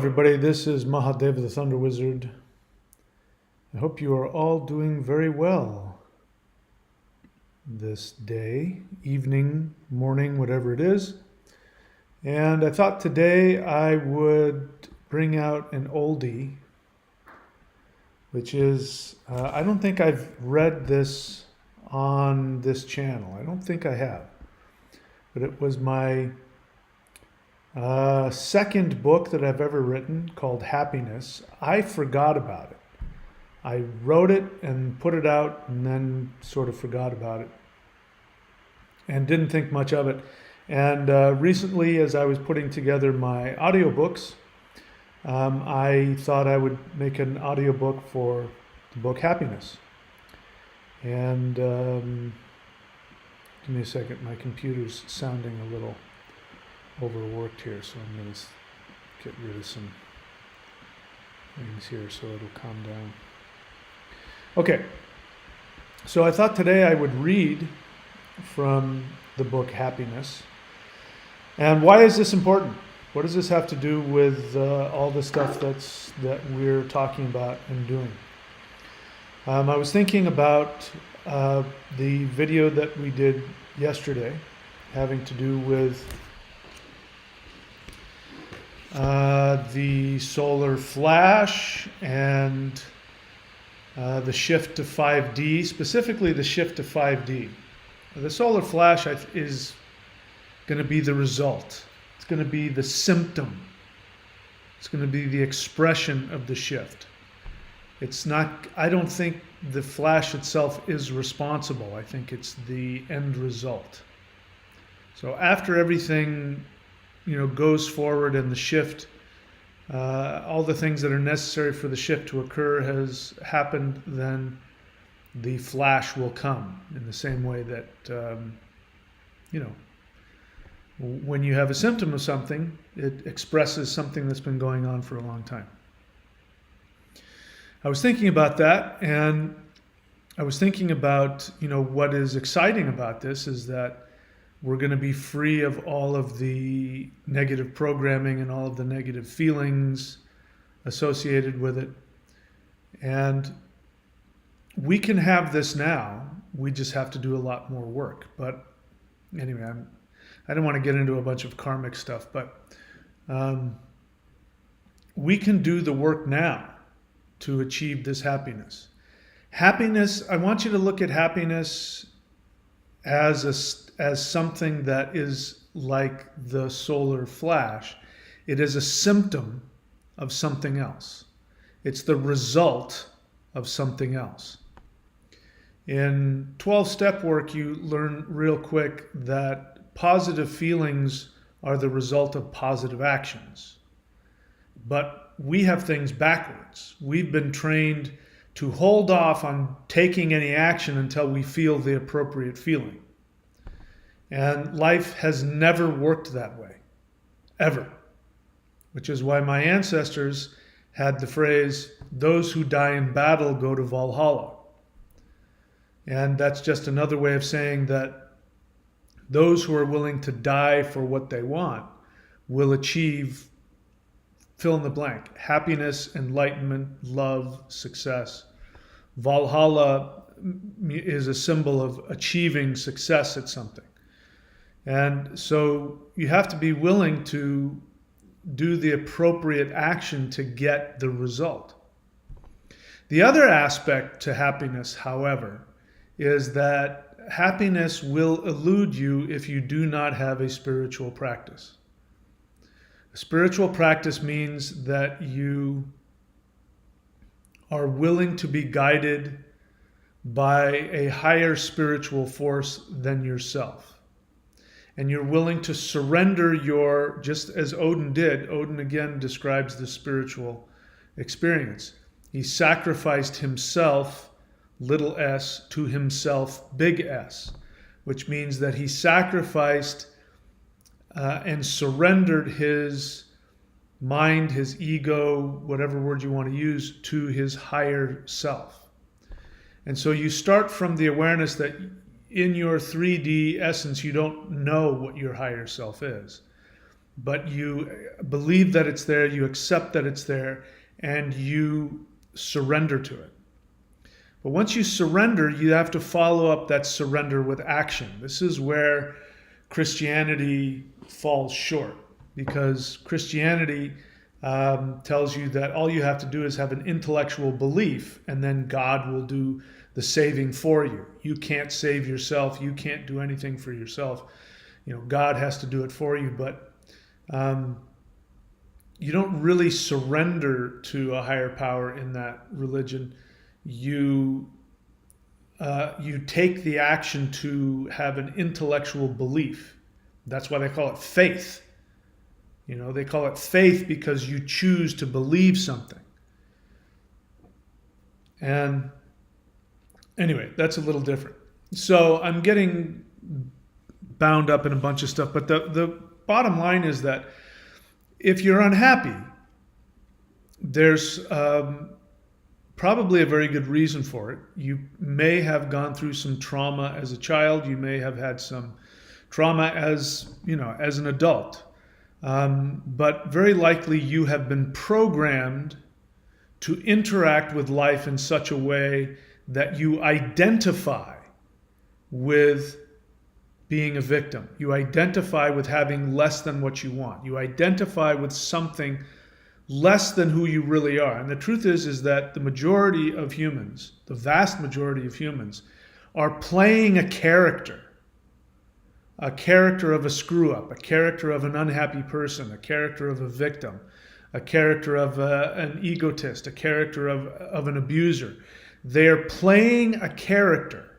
everybody. This is Mahadev the Thunder Wizard. I hope you are all doing very well this day, evening, morning, whatever it is. And I thought today I would bring out an oldie, which is, I don't think I've read this on this channel. I don't think I have. But it was my second book that I've ever written, called Happiness. I forgot about it. I wrote it and put it out and then sort of forgot about it and didn't think much of it. And recently, as I was putting together my audiobooks, I thought I would make an audiobook for the book Happiness. And give me a second, my computer's sounding a little overworked here, so I'm going to get rid of some things here so it'll calm down. Okay, so I thought today I would read from the book Happiness. And why is this important? What does this have to do with all the stuff that we're talking about and doing? I was thinking about the video that we did yesterday, having to do with the solar flash and the shift to 5D, specifically the shift to 5D. The solar flash is going to be the result. It's going to be the symptom. It's going to be the expression of the shift. It's not, I don't think the flash itself is responsible. I think it's the end result. So after everything goes forward and the shift, all the things that are necessary for the shift to occur has happened, then the flash will come in the same way that, when you have a symptom of something, it expresses something that's been going on for a long time. I was thinking about that, and I was thinking about, what is exciting about this is that we're going to be free of all of the negative programming and all of the negative feelings associated with it. And we can have this now. We just have to do a lot more work. But anyway, I don't want to get into a bunch of karmic stuff, but we can do the work now to achieve this happiness. Happiness, I want you to look at happiness as something that is like the solar flash. It is a symptom of something else. It's the result of something else. In 12-step work, you learn real quick that positive feelings are the result of positive actions. But we have things backwards. We've been trained to hold off on taking any action until we feel the appropriate feeling. And life has never worked that way, ever. Which is why my ancestors had the phrase, "Those who die in battle go to Valhalla." And that's just another way of saying that those who are willing to die for what they want will achieve, fill in the blank, happiness, enlightenment, love, success. Valhalla is a symbol of achieving success at something. And so you have to be willing to do the appropriate action to get the result. The other aspect to happiness, however, is that happiness will elude you if you do not have a spiritual practice. A spiritual practice means that you are willing to be guided by a higher spiritual force than yourself. And you're willing to surrender just as Odin did. Odin again describes the spiritual experience. He sacrificed himself, little s, to himself, big S, which means that he sacrificed and surrendered his mind, his ego, whatever word you want to use, to his higher self. And so you start from the awareness that in your 3D essence, you don't know what your higher self is. but you believe that it's there, you accept that it's there, and you surrender to it. But once you surrender, you have to follow up that surrender with action. This is where Christianity falls short, because Christianity tells you that all you have to do is have an intellectual belief, and then God will do the saving for you. You can't save yourself. You can't do anything for yourself. God has to do it for you, but you don't really surrender to a higher power in that religion. You take the action to have an intellectual belief. That's why they call it faith. They call it faith because you choose to believe something. And anyway, that's a little different. So I'm getting bound up in a bunch of stuff, but the bottom line is that if you're unhappy, there's probably a very good reason for it. You may have gone through some trauma as a child. You may have had some trauma as an adult. But very likely you have been programmed to interact with life in such a way that you identify with being a victim. You identify with having less than what you want. You identify with something less than who you really are. And the truth is that the majority of humans, the vast majority of humans, are playing a character of a screw-up, a character of an unhappy person, a character of a victim, a character of an egotist, a character of an abuser. They're playing a character,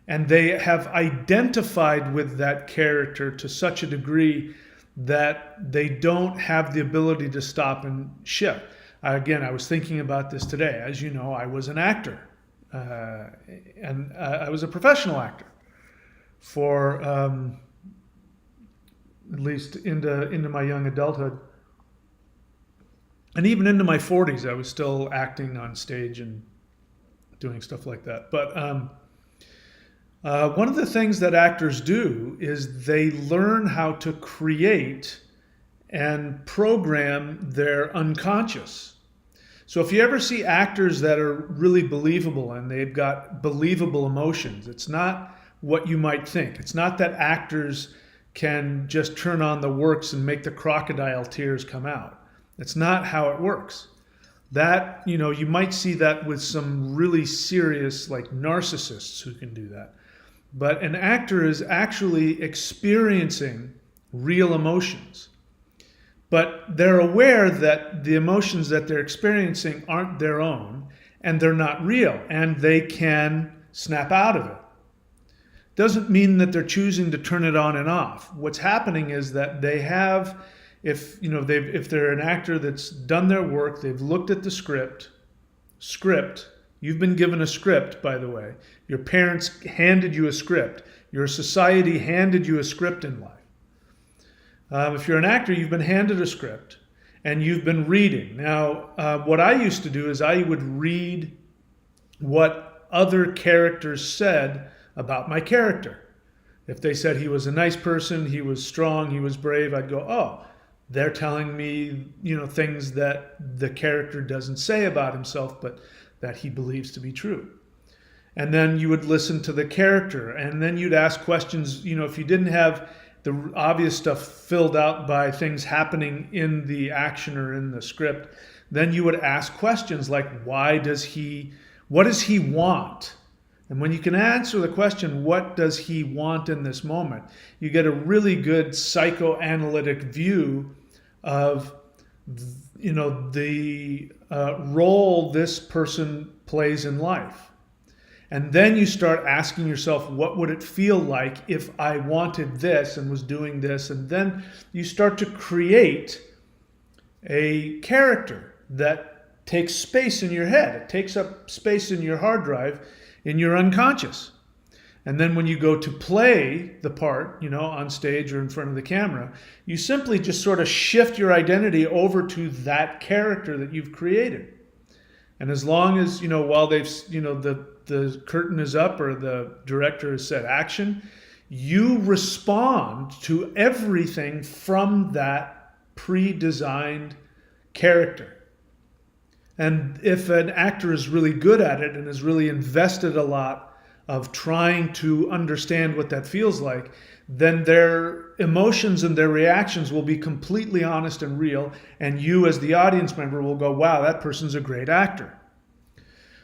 and they have identified with that character to such a degree that they don't have the ability to stop and shift. Again, I was thinking about this today. As you know, I was an actor, and I was a professional actor for at least into my young adulthood. And even into my 40s, I was still acting on stage and doing stuff like that. But one of the things that actors do is they learn how to create and program their unconscious. So if you ever see actors that are really believable and they've got believable emotions, it's not what you might think. It's not that actors can just turn on the works and make the crocodile tears come out. It's not how it works. That, you might see that with some really serious, like narcissists who can do that. But an actor is actually experiencing real emotions. But they're aware that the emotions that they're experiencing aren't their own, and they're not real, and they can snap out of it. Doesn't mean that they're choosing to turn it on and off. What's happening is that they have, if they're an actor that's done their work, they've looked at the script. You've been given a script, by the way. Your parents handed you a script. Your society handed you a script in life. If you're an actor, you've been handed a script, and you've been reading. Now, what I used to do is I would read what other characters said about my character. If they said he was a nice person, he was strong, he was brave, I'd go, oh, they're telling me, things that the character doesn't say about himself, but that he believes to be true. And then you would listen to the character, and then you'd ask questions. If you didn't have the obvious stuff filled out by things happening in the action or in the script, then you would ask questions like, what does he want? And when you can answer the question, what does he want in this moment, you get a really good psychoanalytic view of, the role this person plays in life. And then you start asking yourself, what would it feel like if I wanted this and was doing this? And then you start to create a character that takes space in your head. It takes up space in your hard drive, in your unconscious. And then when you go to play the part, on stage or in front of the camera, you simply just sort of shift your identity over to that character that you've created. And as long as, while they've, the curtain is up or the director has said action, you respond to everything from that pre-designed character. And if an actor is really good at it and has really invested a lot of trying to understand what that feels like, then their emotions and their reactions will be completely honest and real, and you as the audience member will go, wow, that person's a great actor.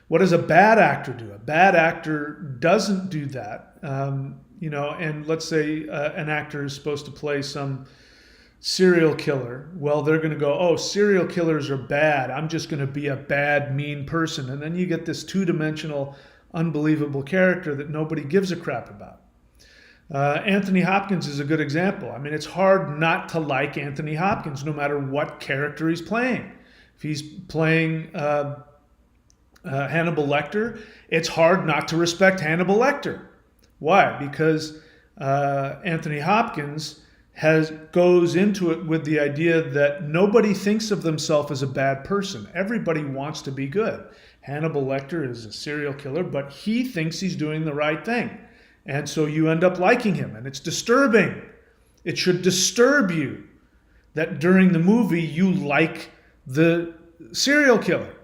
What does a bad actor do? A bad actor doesn't do that. And let's say an actor is supposed to play some serial killer. Well, they're going to go, oh, serial killers are bad. I'm just going to be a bad, mean person. And then you get this two-dimensional, unbelievable character that nobody gives a crap about. Anthony Hopkins is a good example. I mean, it's hard not to like Anthony Hopkins no matter what character he's playing. If he's playing Hannibal Lecter, it's hard not to respect Hannibal Lecter. Why? Because Anthony Hopkins goes into it with the idea that nobody thinks of themselves as a bad person. Everybody wants to be good. Hannibal Lecter is a serial killer, but he thinks he's doing the right thing. And so you end up liking him, and it's disturbing. It should disturb you that during the movie you like the serial killer.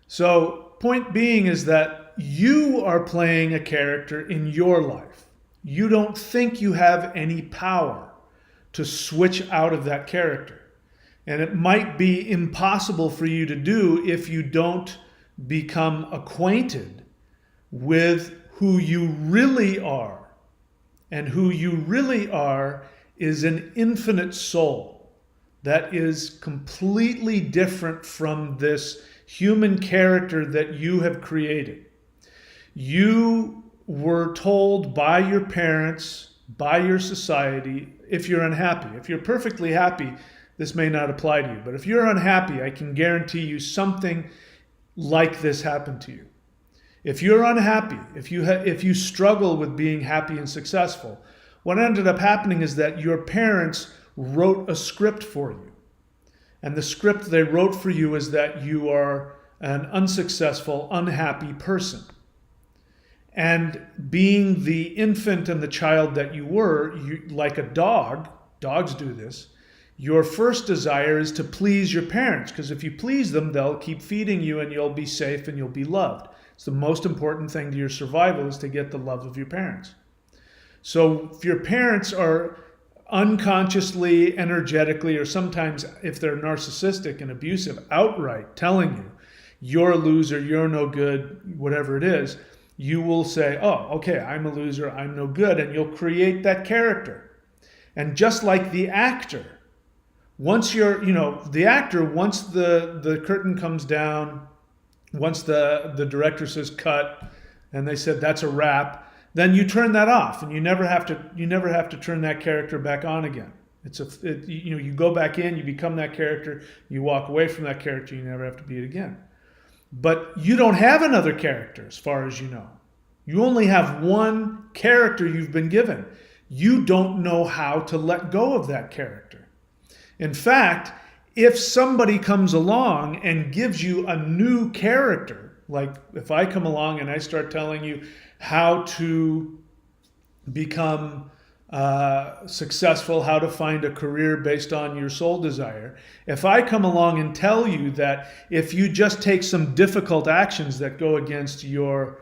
So point being is that you are playing a character in your life. You don't think you have any power to switch out of that character. And it might be impossible for you to do if you don't become acquainted with who you really are. And who you really are is an infinite soul that is completely different from this human character that you have created. You were told by your parents, by your society, if you're unhappy. If you're perfectly happy, this may not apply to you. But if you're unhappy, I can guarantee you something like this happened to you. If you're unhappy, if you struggle with being happy and successful, what ended up happening is that your parents wrote a script for you. And the script they wrote for you is that you are an unsuccessful, unhappy person. And being the infant and the child that you were, like a dog, dogs do this, your first desire is to please your parents, because if you please them, they'll keep feeding you and you'll be safe and you'll be loved. It's the most important thing to your survival is to get the love of your parents. So if your parents are unconsciously, energetically, or sometimes if they're narcissistic and abusive, outright telling you, you're a loser, you're no good, whatever it is, you will say, oh, okay, I'm a loser, I'm no good, and you'll create that character. And just like the actor, once the curtain comes down, once the director says cut, and they said that's a wrap, then you turn that off, and you never have to turn that character back on again. You go back in, you become that character, you walk away from that character, you never have to be it again. But you don't have another character as far as you know. You only have one character you've been given. You don't know how to let go of that character. In fact, if somebody comes along and gives you a new character, like if I come along and I start telling you how to become successful, how to find a career based on your soul desire. If I come along and tell you that if you just take some difficult actions that go against your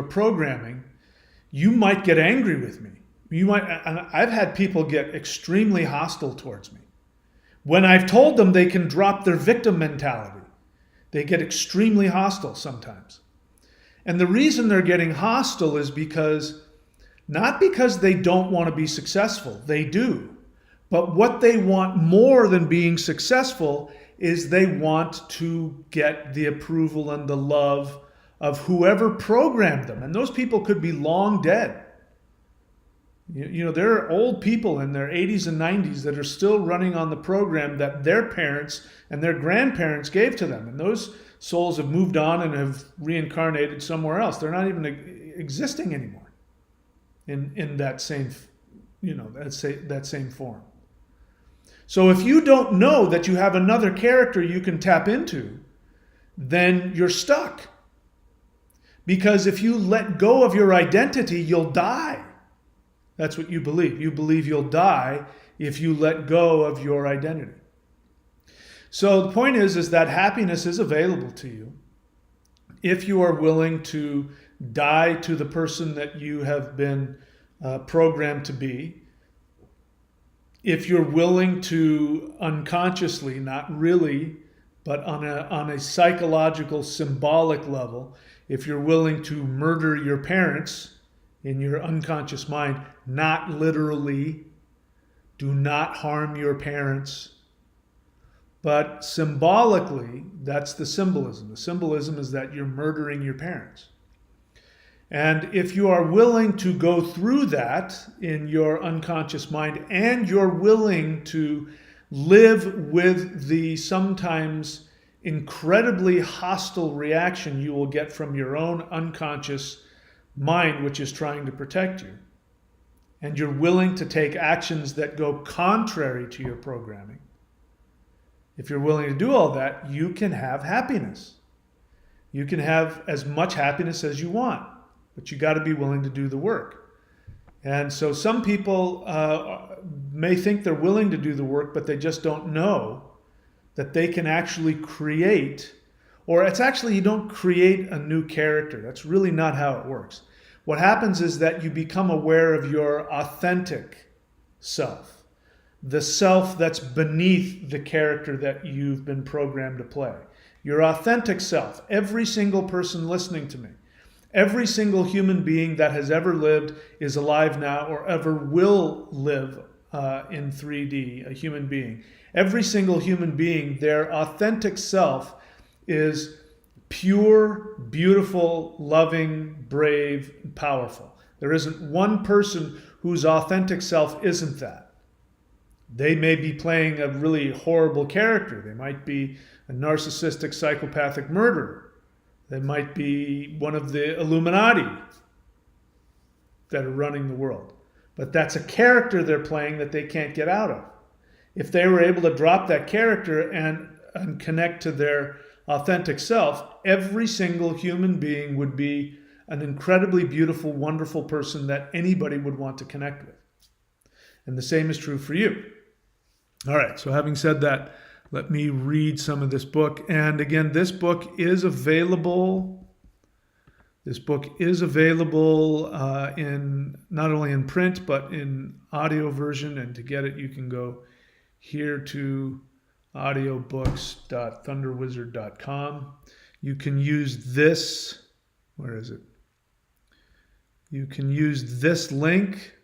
programming, you might get angry with me. I've had people get extremely hostile towards me. When I've told them they can drop their victim mentality, they get extremely hostile sometimes. And the reason they're getting hostile is not because they don't want to be successful, they do. But what they want more than being successful is they want to get the approval and the love of whoever programmed them. And those people could be long dead. There are old people in their 80s and 90s that are still running on the program that their parents and their grandparents gave to them. And those souls have moved on and have reincarnated somewhere else. They're not even existing anymore in that same, that same form. So if you don't know that you have another character you can tap into, then you're stuck. Because if you let go of your identity, you'll die. That's what you believe. You believe you'll die if you let go of your identity. So the point is that happiness is available to you if you are willing to die to the person that you have been programmed to be. If you're willing to unconsciously, not really, but on a psychological, symbolic level, if you're willing to murder your parents in your unconscious mind, not literally, do not harm your parents, but symbolically, that's the symbolism. The symbolism is that you're murdering your parents. And if you are willing to go through that in your unconscious mind, and you're willing to live with the sometimes incredibly hostile reaction you will get from your own unconscious mind, which is trying to protect you, and you're willing to take actions that go contrary to your programming, if you're willing to do all that, you can have happiness. You can have as much happiness as you want, but you got to be willing to do the work. And so some people may think they're willing to do the work, but they just don't know that they can actually create, or it's actually, you don't create a new character. That's really not how it works. What happens is that you become aware of your authentic self. The self that's beneath the character that you've been programmed to play. Your authentic self. Every single person listening to me, every single human being that has ever lived, is alive now, or ever will live in 3D, a human being. Every single human being, their authentic self is pure, beautiful, loving, brave, and powerful. There isn't one person whose authentic self isn't that. They may be playing a really horrible character. They might be a narcissistic, psychopathic murderer. They might be one of the Illuminati that are running the world. But that's a character they're playing that they can't get out of. If they were able to drop that character and connect to their authentic self, every single human being would be an incredibly beautiful, wonderful person that anybody would want to connect with. And the same is true for you. All right, so having said that, let me read some of this book. And again, this book is available. This book is available in not only in print, but in audio version. And to get it, you can go here to audiobooks.thunderwizard.com. You can use this. Where is it? You can use this link.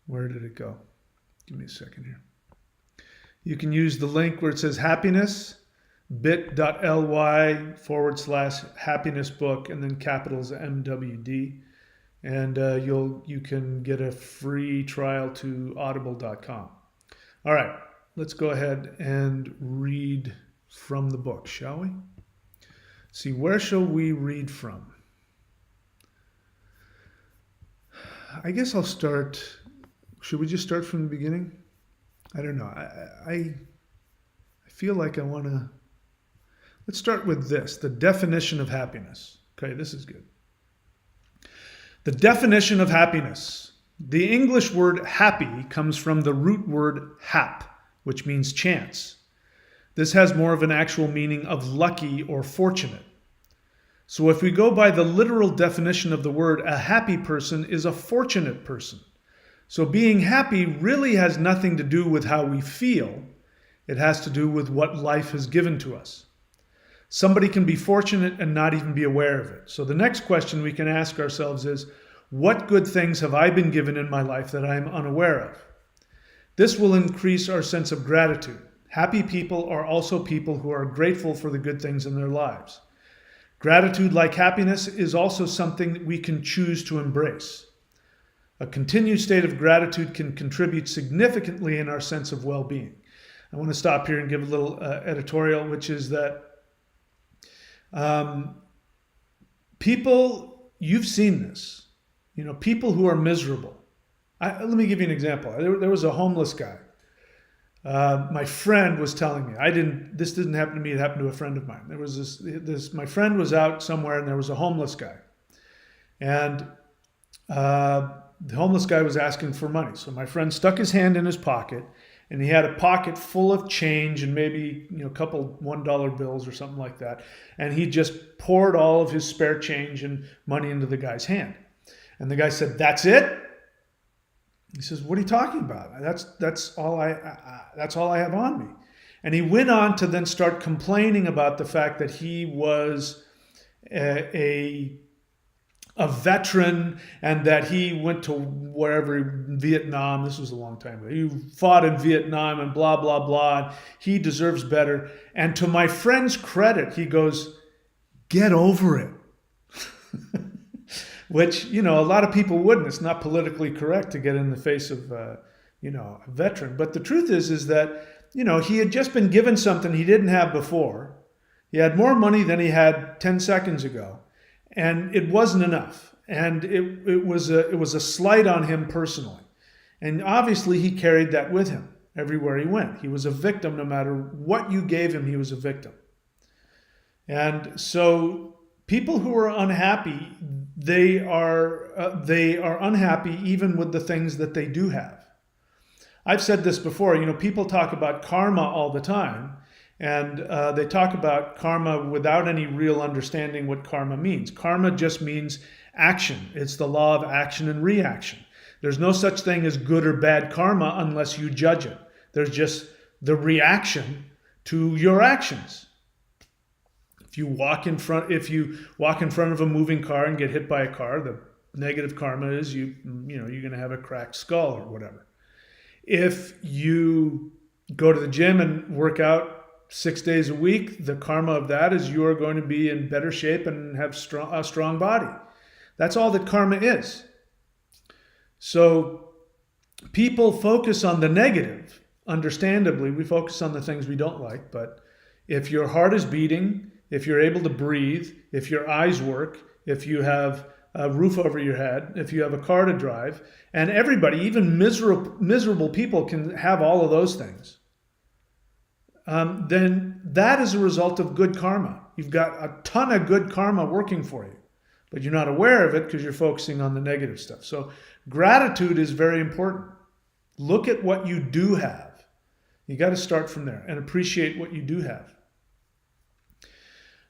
Where did it go? Give me a second here. You can use the link where it says happiness, bit.ly/happiness book, and then capitals MWD. And you can get a free trial to audible.com. All right, let's go ahead and read from the book, shall we? See, where shall we read from? I guess I'll start. Should we just start from the beginning? I don't know. I feel like I want to. Let's start with this, the definition of happiness. Okay, this is good. The definition of happiness. The English word happy comes from the root word hap, which means chance. This has more of an actual meaning of lucky or fortunate. So if we go by the literal definition of the word, a happy person is a fortunate person. So being happy really has nothing to do with how we feel. It has to do with what life has given to us. Somebody can be fortunate and not even be aware of it. So the next question we can ask ourselves is, what good things have I been given in my life that I am unaware of? This will increase our sense of gratitude. Happy people are also people who are grateful for the good things in their lives. Gratitude, like happiness, is also something that we can choose to embrace. A continued state of gratitude can contribute significantly in our sense of well-being. I want to stop here and give a little editorial, which is that people, you've seen this, people who are miserable. Let me give you an example. There was a homeless guy My friend was telling me, this didn't happen to me, it happened to a friend of mine. There was my friend was out somewhere and there was a homeless guy. And the homeless guy was asking for money. So my friend stuck his hand in his pocket and he had a pocket full of change and maybe, a couple $1 bills or something like that. And he just poured all of his spare change and money into the guy's hand. And the guy said, "That's it?" He says, "What are you talking about? That's all I have on me." And he went on to then start complaining about the fact that he was a veteran and that he went to wherever, Vietnam, this was a long time ago, he fought in Vietnam and blah, blah, blah, and he deserves better. And to my friend's credit, he goes, "Get over it." Which, a lot of people wouldn't. It's not politically correct to get in the face of, a veteran. But the truth is that, he had just been given something he didn't have before. He had more money than he had 10 seconds ago. And it wasn't enough. And it was a slight on him personally. And obviously he carried that with him everywhere he went. He was a victim. No matter what you gave him, he was a victim. And so people who are unhappy, they are unhappy even with the things that they do have. I've said this before, people talk about karma all the time, and they talk about karma without any real understanding what karma means. Karma just means action. It's the law of action and reaction. There's no such thing as good or bad karma unless you judge it. There's just the reaction to your actions. If you walk in front of a moving car and get hit by a car, the negative karma is you're going to have a cracked skull or whatever. If you go to the gym and work out 6 days a week, the karma of that is you are going to be in better shape and have a strong body. That's all that karma is. So people focus on the negative. Understandably, we focus on the things we don't like, but if your heart is beating, if you're able to breathe, if your eyes work, if you have a roof over your head, if you have a car to drive, and everybody, even miserable people, can have all of those things, then that is a result of good karma. You've got a ton of good karma working for you, but you're not aware of it because you're focusing on the negative stuff. So gratitude is very important. Look at what you do have. You got to start from there and appreciate what you do have.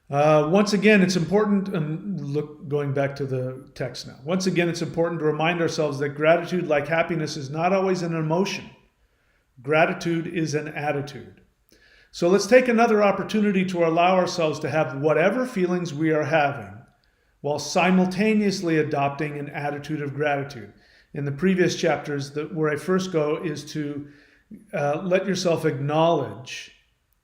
Once again, it's important, and going back to the text now. Once again, it's important to remind ourselves that gratitude, like happiness, is not always an emotion. Gratitude is an attitude. So let's take another opportunity to allow ourselves to have whatever feelings we are having while simultaneously adopting an attitude of gratitude. In the previous chapters, where I first go is to let yourself acknowledge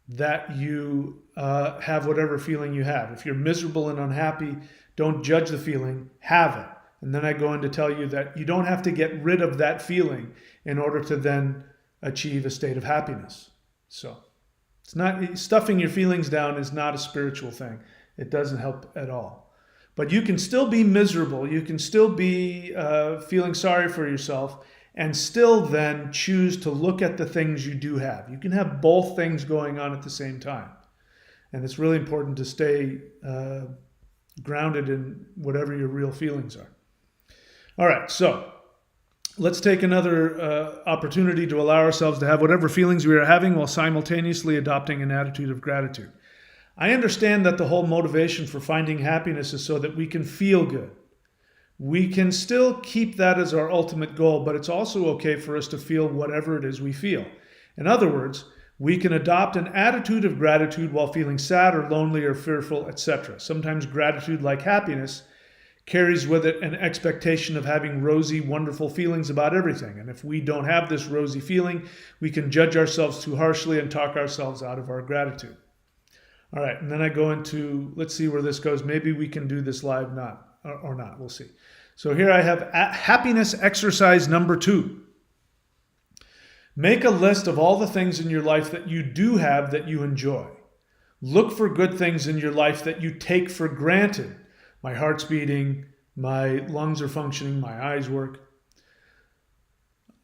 that you have whatever feeling you have. If you're miserable and unhappy, don't judge the feeling, have it. And then I go in to tell you that you don't have to get rid of that feeling in order to then achieve a state of happiness. So it's not, stuffing your feelings down is not a spiritual thing. It doesn't help at all. But you can still be miserable. You can still be feeling sorry for yourself and still then choose to look at the things you do have. You can have both things going on at the same time. And it's really important to stay grounded in whatever your real feelings are. All right, so let's take another opportunity to allow ourselves to have whatever feelings we are having while simultaneously adopting an attitude of gratitude. I understand that the whole motivation for finding happiness is so that we can feel good. We can still keep that as our ultimate goal, but it's also okay for us to feel whatever it is we feel. In other words, we can adopt an attitude of gratitude while feeling sad or lonely or fearful, etc. Sometimes gratitude, like happiness, carries with it an expectation of having rosy, wonderful feelings about everything. And if we don't have this rosy feeling, we can judge ourselves too harshly and talk ourselves out of our gratitude. All right, and then I go into, let's see where this goes. Maybe we can do this live or not. We'll see. So here I have happiness exercise number 2. Make a list of all the things in your life that you do have that you enjoy. Look for good things in your life that you take for granted. My heart's beating, my lungs are functioning, my eyes work.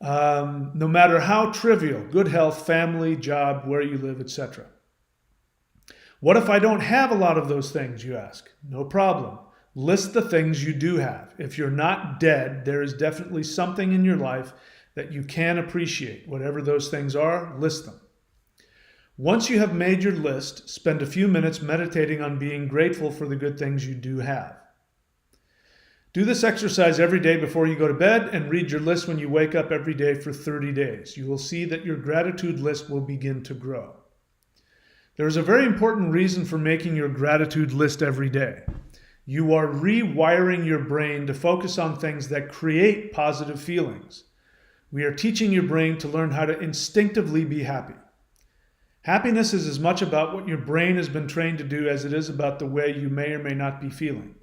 no matter how trivial: good health, family, job, where you live, etc. What if I don't have a lot of those things, you ask? No problem. List the things you do have. If you're not dead, there is definitely something in your life that you can appreciate. Whatever those things are, list them. Once you have made your list, spend a few minutes meditating on being grateful for the good things you do have. Do this exercise every day before you go to bed, and read your list when you wake up every day for 30 days. You will see that your gratitude list will begin to grow. There is a very important reason for making your gratitude list every day. You are rewiring your brain to focus on things that create positive feelings. We are teaching your brain to learn how to instinctively be happy. Happiness is as much about what your brain has been trained to do as it is about the way you may or may not be feeling.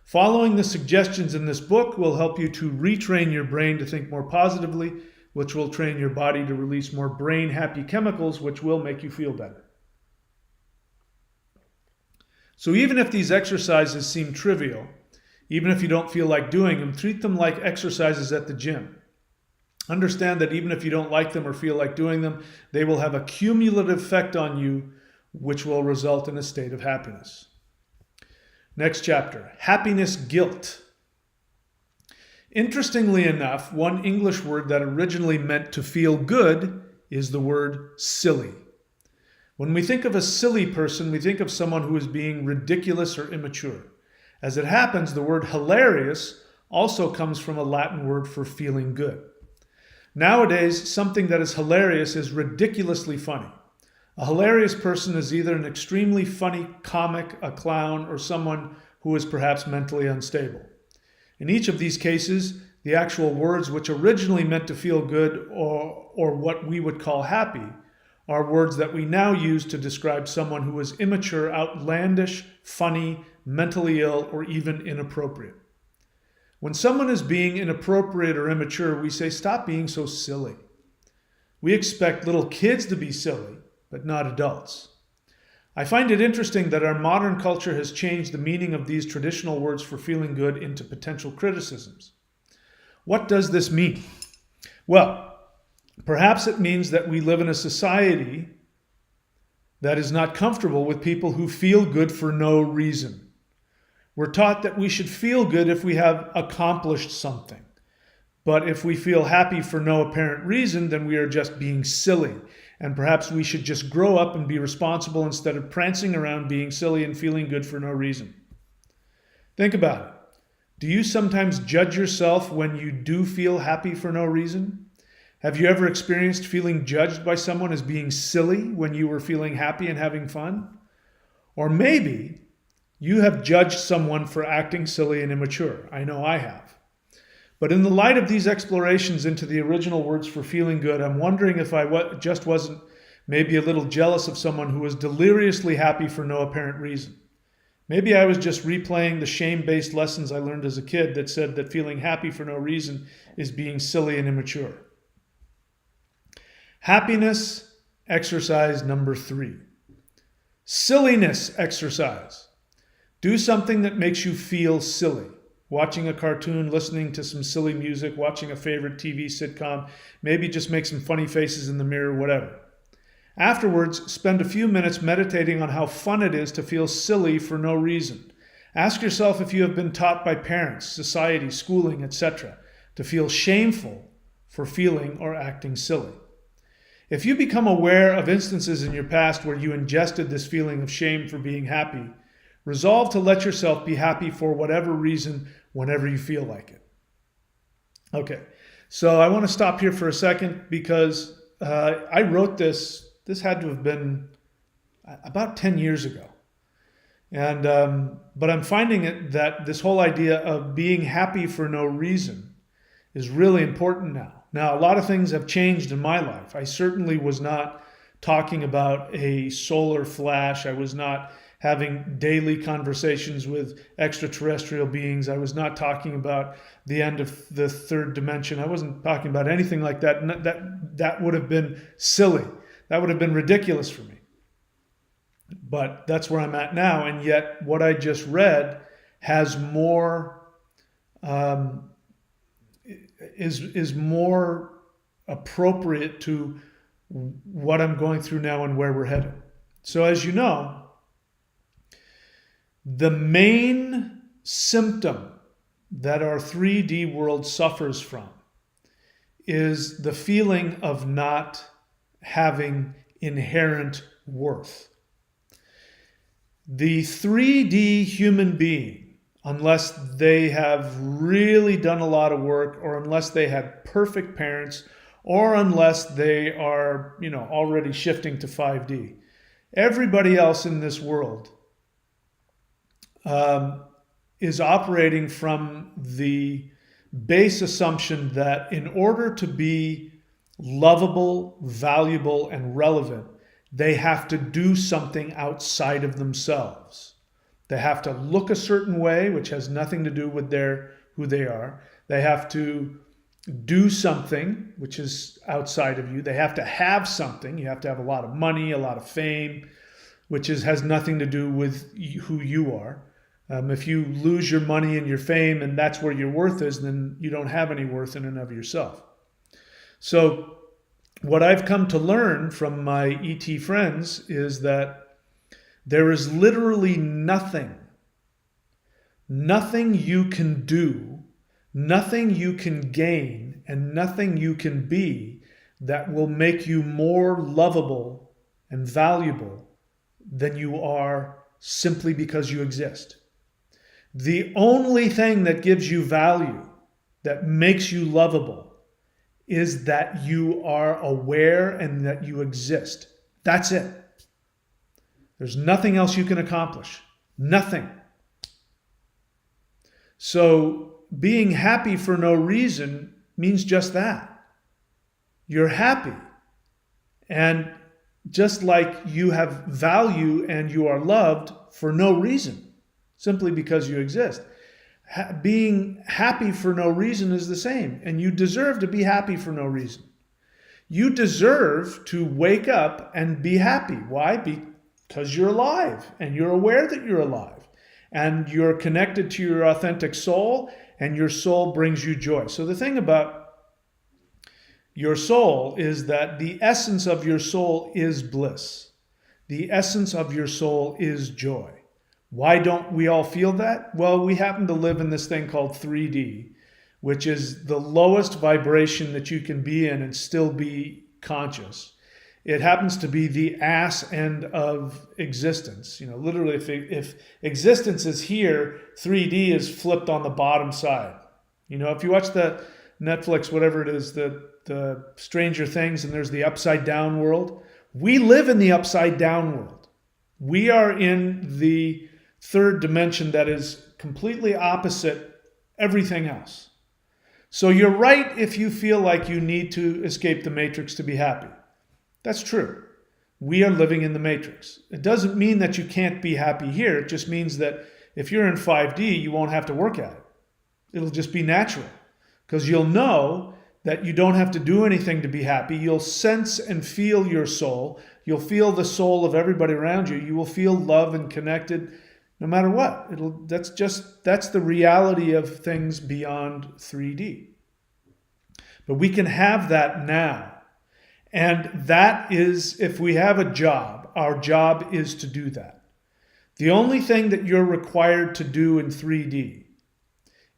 Following the suggestions in this book will help you to retrain your brain to think more positively, which will train your body to release more brain-happy chemicals, which will make you feel better. So even if these exercises seem trivial, even if you don't feel like doing them, treat them like exercises at the gym. Understand that even if you don't like them or feel like doing them, they will have a cumulative effect on you, which will result in a state of happiness. Next chapter, happiness guilt. Interestingly enough, one English word that originally meant to feel good is the word silly. When we think of a silly person, we think of someone who is being ridiculous or immature. As it happens, the word hilarious also comes from a Latin word for feeling good. Nowadays, something that is hilarious is ridiculously funny. A hilarious person is either an extremely funny comic, a clown, or someone who is perhaps mentally unstable. In each of these cases, the actual words which originally meant to feel good or what we would call happy are words that we now use to describe someone who is immature, outlandish, funny, mentally ill, or even inappropriate. When someone is being inappropriate or immature, we say, stop being so silly. We expect little kids to be silly, but not adults. I find it interesting that our modern culture has changed the meaning of these traditional words for feeling good into potential criticisms. What does this mean? Well, perhaps it means that we live in a society that is not comfortable with people who feel good for no reason. We're taught that we should feel good if we have accomplished something. But if we feel happy for no apparent reason, then we are just being silly. And perhaps we should just grow up and be responsible instead of prancing around being silly and feeling good for no reason. Think about it. Do you sometimes judge yourself when you do feel happy for no reason? Have you ever experienced feeling judged by someone as being silly when you were feeling happy and having fun? Or maybe you have judged someone for acting silly and immature. I know I have. But in the light of these explorations into the original words for feeling good, I'm wondering if I just wasn't maybe a little jealous of someone who was deliriously happy for no apparent reason. Maybe I was just replaying the shame-based lessons I learned as a kid that said that feeling happy for no reason is being silly and immature. Happiness exercise number 3. Silliness exercise. Do something that makes you feel silly. Watching a cartoon, listening to some silly music, watching a favorite TV sitcom, maybe just make some funny faces in the mirror, whatever. Afterwards, spend a few minutes meditating on how fun it is to feel silly for no reason. Ask yourself if you have been taught by parents, society, schooling, etc., to feel shameful for feeling or acting silly. If you become aware of instances in your past where you ingested this feeling of shame for being happy, resolve to let yourself be happy for whatever reason, whenever you feel like it. Okay, so I want to stop here for a second because I wrote this had to have been about 10 years ago. But I'm finding it that this whole idea of being happy for no reason is really important now. Now, a lot of things have changed in my life. I certainly was not talking about a solar flash. I was not having daily conversations with extraterrestrial beings. I was not talking about the end of the third dimension. I wasn't talking about anything like that. That would have been silly. That would have been ridiculous for me. But that's where I'm at now. And yet what I just read has more, is more appropriate to what I'm going through now and where we're headed. So as you know, the main symptom that our 3D world suffers from is the feeling of not having inherent worth. The 3D human being, unless they have really done a lot of work, or unless they had perfect parents, or unless they are, already shifting to 5D, everybody else in this world is operating from the base assumption that in order to be lovable, valuable, and relevant, they have to do something outside of themselves. They have to look a certain way, which has nothing to do with who they are. They have to do something, which is outside of you. They have to have something. You have to have a lot of money, a lot of fame, which has nothing to do with who you are. If you lose your money and your fame and that's where your worth is, then you don't have any worth in and of yourself. So what I've come to learn from my ET friends is that there is literally nothing you can do, nothing you can gain, and nothing you can be that will make you more lovable and valuable than you are simply because you exist. The only thing that gives you value, that makes you lovable, is that you are aware and that you exist. That's it. There's nothing else you can accomplish. Nothing. So being happy for no reason means just that. You're happy. And just like you have value and you are loved for no reason, simply because you exist. Being happy for no reason is the same, and you deserve to be happy for no reason. You deserve to wake up and be happy. Why? Because you're alive, and you're aware that you're alive, and you're connected to your authentic soul, and your soul brings you joy. So the thing about your soul is that the essence of your soul is bliss. The essence of your soul is joy. Why don't we all feel that? Well, we happen to live in this thing called 3D, which is the lowest vibration that you can be in and still be conscious. It happens to be the ass end of existence. Literally, if existence is here, 3D is flipped on the bottom side. If you watch the Netflix, whatever it is, the Stranger Things, and there's the upside down world, we live in the upside down world. We are in the third dimension that is completely opposite everything else. So you're right if you feel like you need to escape the matrix to be happy. That's true. We are living in the matrix. It doesn't mean that you can't be happy here. It just means that if you're in 5D, you won't have to work at it. It'll just be natural, because you'll know that you don't have to do anything to be happy. You'll sense and feel your soul. You'll feel the soul of everybody around you. You will feel love and connected no matter what. That's the reality of things beyond 3D. But we can have that now. And that is, if we have a job, our job is to do that. The only thing that you're required to do in 3D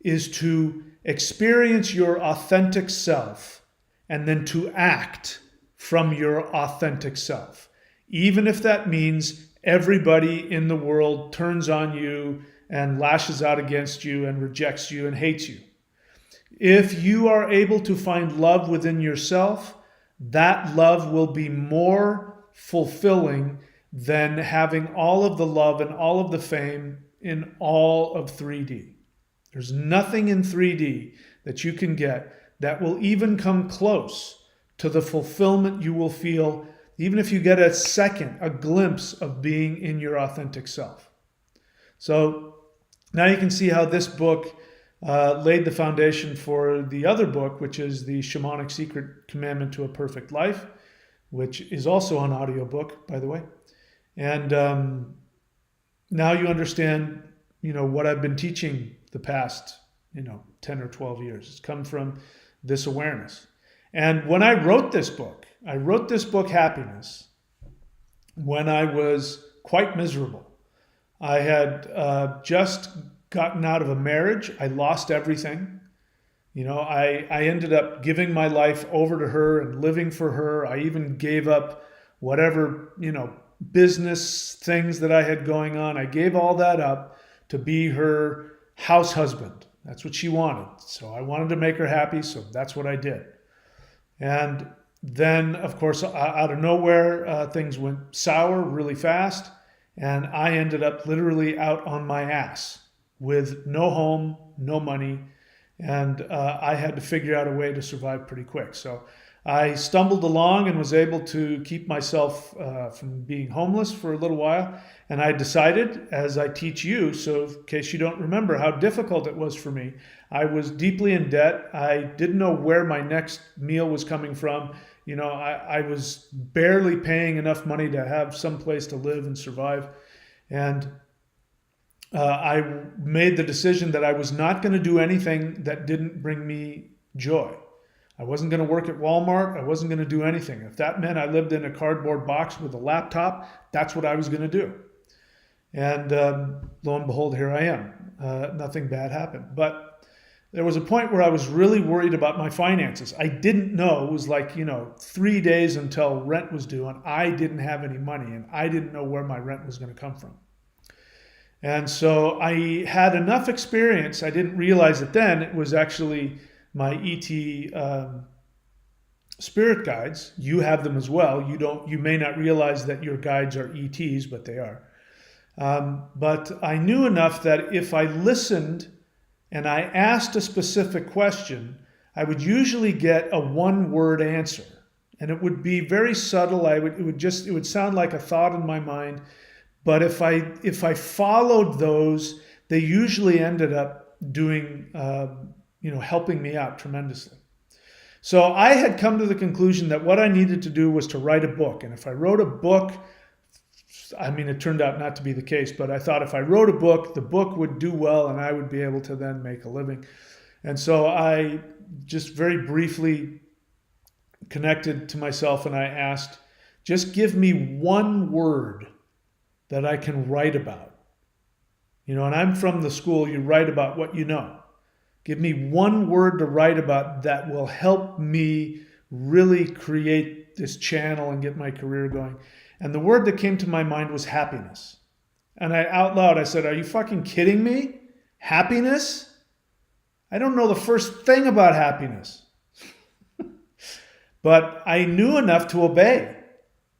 is to experience your authentic self and then to act from your authentic self. Even if that means everybody in the world turns on you and lashes out against you and rejects you and hates you. If you are able to find love within yourself, that love will be more fulfilling than having all of the love and all of the fame in all of 3D. There's nothing in 3D that you can get that will even come close to the fulfillment you will feel, even if you get a glimpse of being in your authentic self. So now you can see how this book laid the foundation for the other book, which is the Shamanic Secret Commandment to a Perfect Life, which is also an audiobook, by the way. And now you understand, what I've been teaching the past, 10 or 12 years. It's come from this awareness. And when I wrote this book, Happiness, when I was quite miserable. I had just gotten out of a marriage. I lost everything. I ended up giving my life over to her and living for her. I even gave up whatever, business things that I had going on. I gave all that up to be her house husband. That's what she wanted. So I wanted to make her happy, so that's what I did. And then, of course, out of nowhere, things went sour really fast. And I ended up literally out on my ass with no home, no money. And I had to figure out a way to survive pretty quick. So I stumbled along and was able to keep myself from being homeless for a little while. And I decided, as I teach you, so in case you don't remember how difficult it was for me, I was deeply in debt. I didn't know where my next meal was coming from. I was barely paying enough money to have some place to live and survive. And I made the decision that I was not going to do anything that didn't bring me joy. I wasn't going to work at Walmart. I wasn't going to do anything. If that meant I lived in a cardboard box with a laptop, that's what I was going to do. And lo and behold, here I am. Nothing bad happened. But there was a point where I was really worried about my finances. I didn't know. It was like, 3 days until rent was due, and I didn't have any money, and I didn't know where my rent was going to come from. And so I had enough experience. I didn't realize it then. It was actually my ET spirit guides. You have them as well. You may not realize that your guides are ETs, but they are. But I knew enough that if I listened and I asked a specific question, I would usually get a one-word answer. And it would be very subtle. It would sound like a thought in my mind. But if I followed those, they usually ended up doing, helping me out tremendously. So I had come to the conclusion that what I needed to do was to write a book. And if I wrote a book, it turned out not to be the case, but I thought if I wrote a book, the book would do well and I would be able to then make a living. And so I just very briefly connected to myself and I asked, just give me one word that I can write about. And I'm from the school, you write about what you know. Give me one word to write about that will help me really create this channel and get my career going. And the word that came to my mind was happiness. And out loud, I said, are you fucking kidding me? Happiness? I don't know the first thing about happiness. But I knew enough to obey.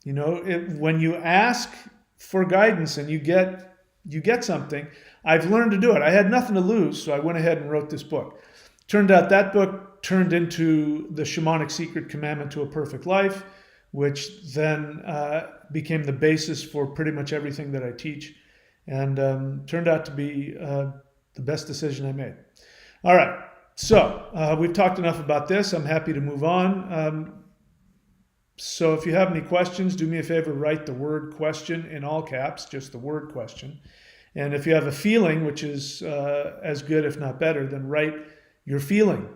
When you ask for guidance and you get something, I've learned to do it. I had nothing to lose, so I went ahead and wrote this book. Turned out that book turned into the Shamanic Secret Commandment to a Perfect Life, which then became the basis for pretty much everything that I teach, and turned out to be the best decision I made. All right, so we've talked enough about this. I'm happy to move on. So if you have any questions, do me a favor, write the word question in all caps, just the word question. And if you have a feeling, which is as good, if not better, then write your feeling.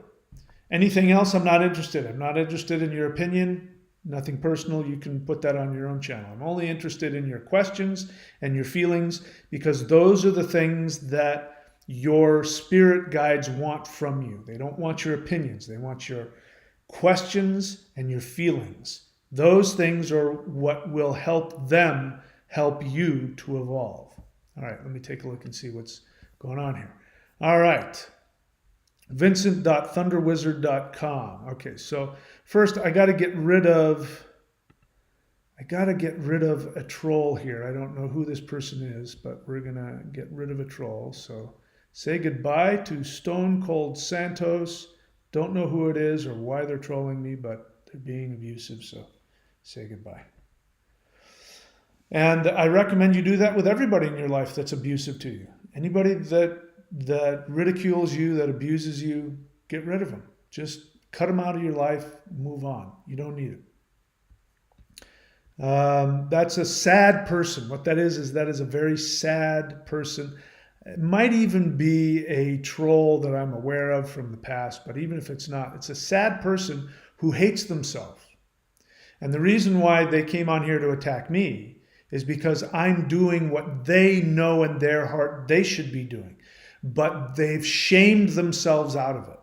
Anything else, I'm not interested. I'm not interested in your opinion. Nothing personal. You can put that on your own channel. I'm only interested in your questions and your feelings because those are the things that your spirit guides want from you. They don't want your opinions. They want your questions and your feelings. Those things are what will help them help you to evolve. All right, let me take a look and see what's going on here. All right. Vincent.thunderwizard.com. Okay, so first I got to get rid of a troll here. I don't know who this person is, but we're going to get rid of a troll. So say goodbye to Stone Cold Santos. Don't know who it is or why they're trolling me, but they're being abusive, so say goodbye. And I recommend you do that with everybody in your life that's abusive to you. Anybody that ridicules you, that abuses you, get rid of them. Just cut them out of your life, move on. You don't need it. That's a sad person. What that is that is a very sad person. It might even be a troll that I'm aware of from the past, but even if it's not, it's a sad person who hates themselves. And the reason why they came on here to attack me is because I'm doing what they know in their heart they should be doing, but they've shamed themselves out of it.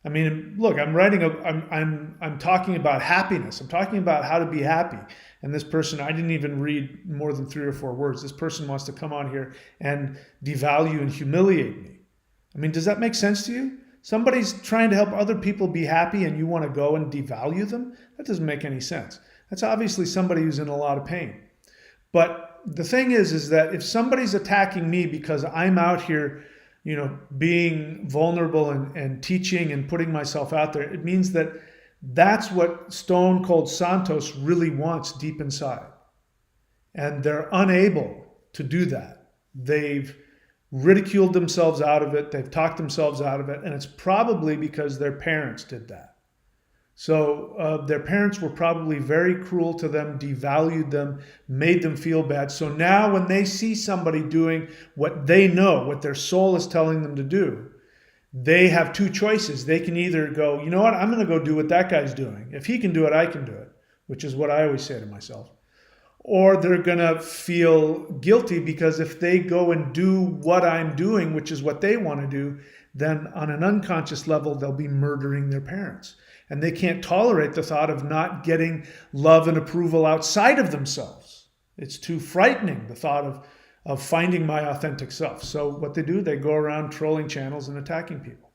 I mean, look, I'm talking about happiness. I'm talking about how to be happy. And this person, I didn't even read more than 3 or 4 words. This person wants to come on here and devalue and humiliate me. I mean, does that make sense to you? Somebody's trying to help other people be happy and you want to go and devalue them? That doesn't make any sense. That's obviously somebody who's in a lot of pain. But the thing is that if somebody's attacking me because I'm out here, being vulnerable and teaching and putting myself out there, it means that that's what Stone Cold Santos really wants deep inside. And they're unable to do that. They've ridiculed themselves out of it. They've talked themselves out of it. And it's probably because their parents did that. So their parents were probably very cruel to them, devalued them, made them feel bad. So now when they see somebody doing what they know, what their soul is telling them to do, they have 2 choices. They can either go, you know what, I'm going to go do what that guy's doing. If he can do it, I can do it, which is what I always say to myself. Or they're going to feel guilty because if they go and do what I'm doing, which is what they want to do, then on an unconscious level, they'll be murdering their parents. And they can't tolerate the thought of not getting love and approval outside of themselves. It's too frightening, the thought of finding my authentic self. So what they do, they go around trolling channels and attacking people.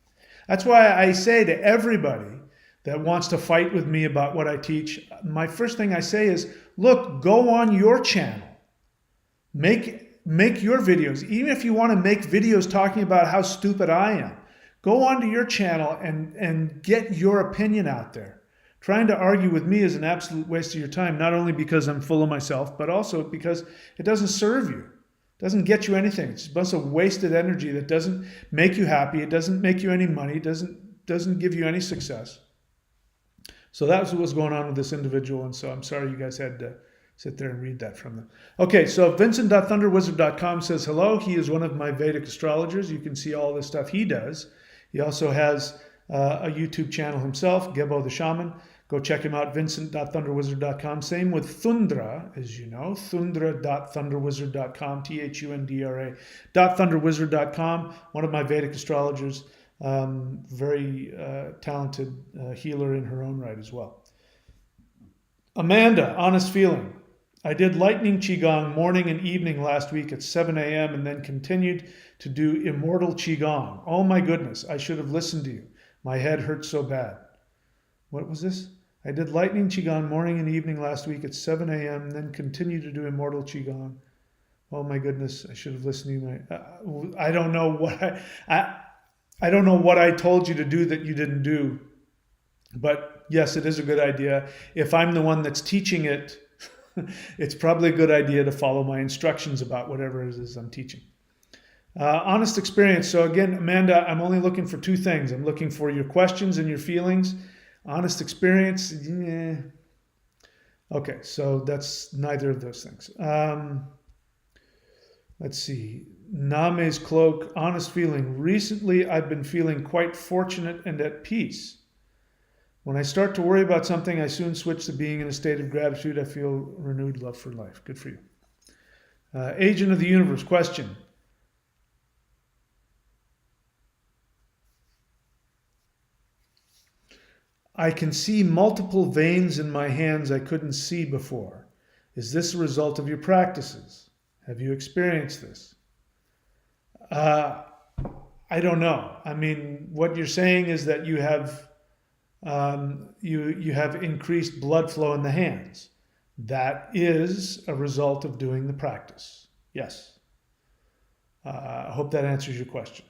That's why I say to everybody that wants to fight with me about what I teach, my first thing I say is, look, go on your channel. Make your videos. Even if you want to make videos talking about how stupid I am, go onto your channel and get your opinion out there. Trying to argue with me is an absolute waste of your time, not only because I'm full of myself, but also because it doesn't serve you. It doesn't get you anything. It's a bunch of wasted energy that doesn't make you happy. It doesn't make you any money. It doesn't give you any success. So that's what was going on with this individual. And so I'm sorry you guys had to sit there and read that from them. Okay, so Vincent.thunderwizard.com says, hello. He is one of my Vedic astrologers. You can see all the stuff he does. He also has a YouTube channel himself, Gebo the Shaman. Go check him out, Vincent.thunderwizard.com. Same with Thundra, as you know, Thundra.thunderwizard.com, Thundra.thunderwizard.com. One of my Vedic astrologers, very talented healer in her own right as well. Amanda, honest feeling. I did lightning qigong morning and evening last week at 7 a.m. and then continued to do immortal qigong. Oh my goodness, I should have listened to you. My head hurts so bad. What was this? I did lightning qigong morning and evening last week at 7 a.m. and then continued to do immortal qigong. Oh my goodness, I should have listened to you. I don't know what I don't know what I told you to do that you didn't do. But yes, it is a good idea. If I'm the one that's teaching it, it's probably a good idea to follow my instructions about whatever it is I'm teaching. Honest experience. So again, Amanda, I'm only looking for 2 things. I'm looking for your questions and your feelings. Honest experience. Yeah. Okay, so that's neither of those things. Let's see. Name's cloak. Honest feeling. Recently, I've been feeling quite fortunate and at peace. When I start to worry about something, I soon switch to being in a state of gratitude. I feel renewed love for life. Good for you. Agent of the universe, question. I can see multiple veins in my hands I couldn't see before. Is this a result of your practices? Have you experienced this? I don't know. I mean, what you're saying is that you have you have increased blood flow in the hands. That is a result of doing the practice. Yes. I hope that answers your question.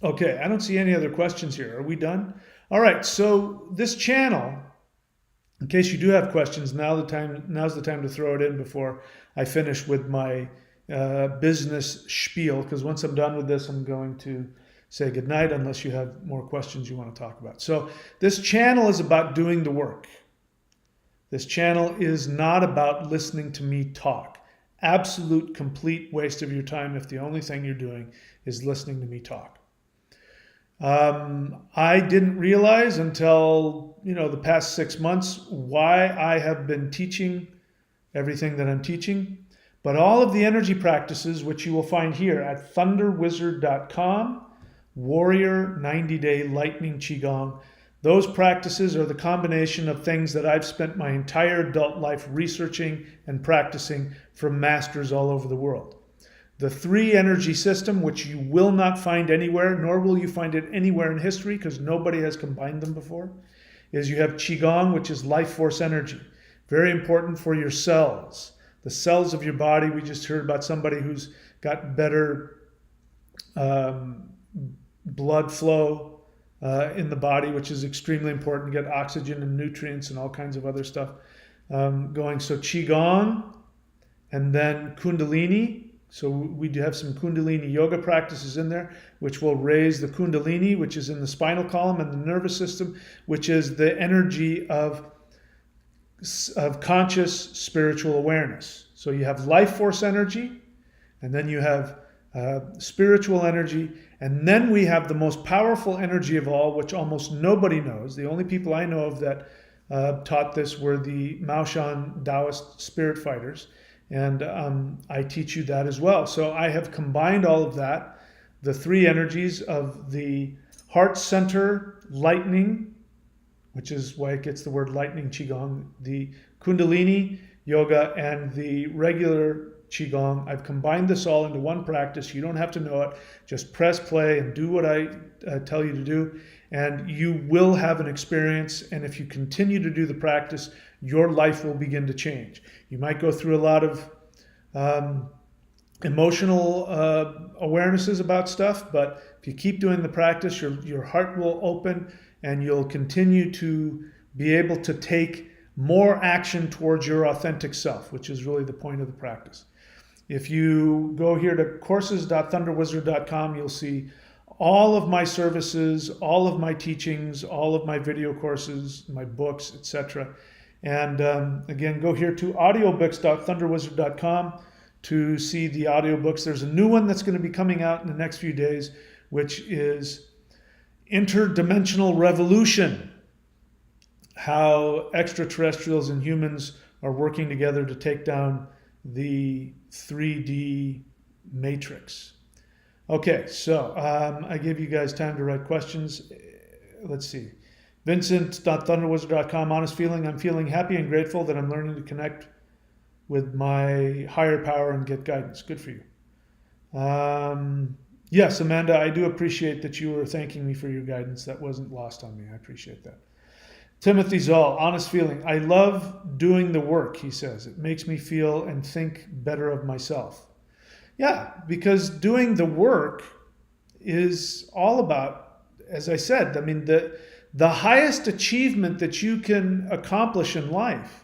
Okay, I don't see any other questions here. Are we done? All right, so this channel, in case you do have questions, now's the time to throw it in before I finish with my business spiel, because once I'm done with this, I'm going to say goodnight unless you have more questions you want to talk about. So this channel is about doing the work. This channel is not about listening to me talk. Absolute, complete waste of your time if the only thing you're doing is listening to me talk. I didn't realize until, the past 6 months why I have been teaching everything that I'm teaching. But all of the energy practices, which you will find here at thunderwizard.com, Warrior 90-Day Lightning Qigong, those practices are the combination of things that I've spent my entire adult life researching and practicing from masters all over the world. The 3 energy system, which you will not find anywhere, nor will you find it anywhere in history because nobody has combined them before, is you have Qigong, which is life force energy. Very important for your cells. The cells of your body. We just heard about somebody who's got better blood flow in the body, which is extremely important to get oxygen and nutrients and all kinds of other stuff going. So Qigong, and then Kundalini. So we do have some Kundalini yoga practices in there, which will raise the Kundalini, which is in the spinal column, and the nervous system, which is the energy of conscious spiritual awareness. So you have life force energy, and then you have spiritual energy, and then we have the most powerful energy of all, which almost nobody knows. The only people I know of that taught this were the Maoshan Taoist spirit fighters. And I teach you that as well. So I have combined all of that, the 3 energies of the heart center lightning, which is why it gets the word lightning Qigong, the Kundalini yoga, and the regular Qigong. I've combined this all into one practice. You don't have to know it. Just press play and do what I tell you to do, and you will have an experience. And if you continue to do the practice, your life will begin to change. You might go through a lot of emotional awarenesses about stuff, but if you keep doing the practice, your heart will open, and you'll continue to be able to take more action towards your authentic self, which is really the point of the practice. If you go here to courses.thunderwizard.com, you'll see all of my services, all of my teachings, all of my video courses, my books, etc. And again, go here to audiobooks.thunderwizard.com to see the audiobooks. There's a new one that's going to be coming out in the next few days, which is Interdimensional Revolution, how extraterrestrials and humans are working together to take down the 3D matrix. Okay, so I gave you guys time to write questions. Let's see. Vincent.thunderwizard.com, honest feeling. I'm feeling happy and grateful that I'm learning to connect with my higher power and get guidance. Good for you. Yes, Amanda, I do appreciate that you were thanking me for your guidance. That wasn't lost on me. I appreciate that. Timothy Zoll, honest feeling. I love doing the work, he says. It makes me feel and think better of myself. Yeah, because doing the work is all about, as I said, I mean, the highest achievement that you can accomplish in life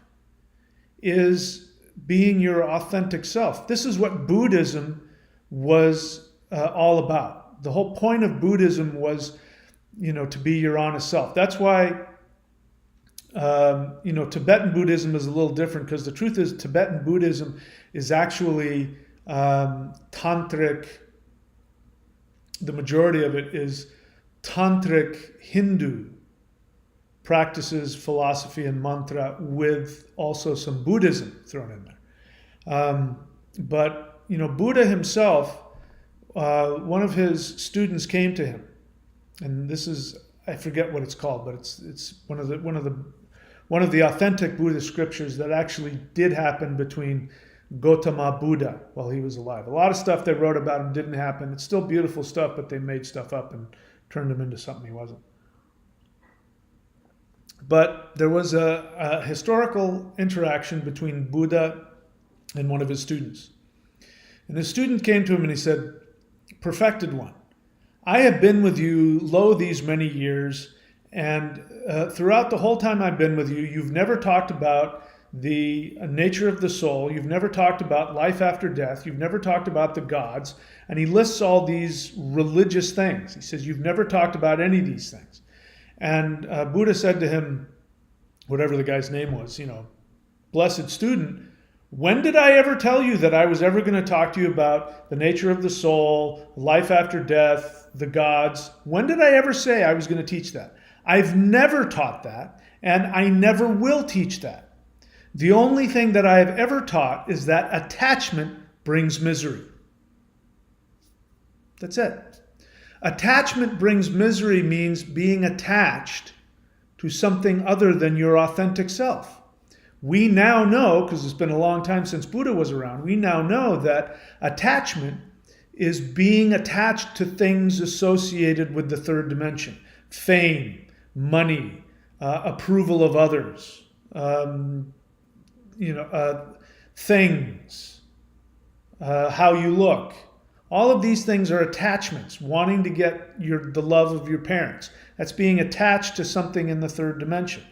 is being your authentic self. This is what Buddhism was all about. The whole point of Buddhism was, to be your honest self. That's why, Tibetan Buddhism is a little different, because the truth is Tibetan Buddhism is actually tantric. The majority of it is tantric Hindu practices, philosophy, and mantra, with also some Buddhism thrown in there. But Buddha himself, one of his students came to him, and this is, I forget what it's called, but it's one of the authentic Buddhist scriptures that actually did happen between Gautama Buddha while he was alive. A lot of stuff they wrote about him didn't happen. It's still beautiful stuff, but they made stuff up and turned him into something he wasn't. But there was a historical interaction between Buddha and one of his students. And his student came to him and he said, "Perfected one, I have been with you, lo, these many years, and throughout the whole time I've been with you, you've never talked about the nature of the soul. You've never talked about life after death. You've never talked about the gods." And he lists all these religious things. He says, "You've never talked about any of these things." And Buddha said to him, whatever the guy's name was, "Blessed student, When did I ever tell you that I was ever going to talk to you about the nature of the soul, life after death, the gods? When did I ever say I was going to teach that? I've never taught that, and I never will teach that. The only thing that I have ever taught is that attachment brings misery. That's it. Attachment brings misery means being attached to something other than your authentic self. We now know, because it's been a long time since Buddha was around, we now know that attachment is being attached to things associated with the third dimension. Fame, money, approval of others, things, how you look. All of these things are attachments, wanting to get the love of your parents. That's being attached to something in the third dimension.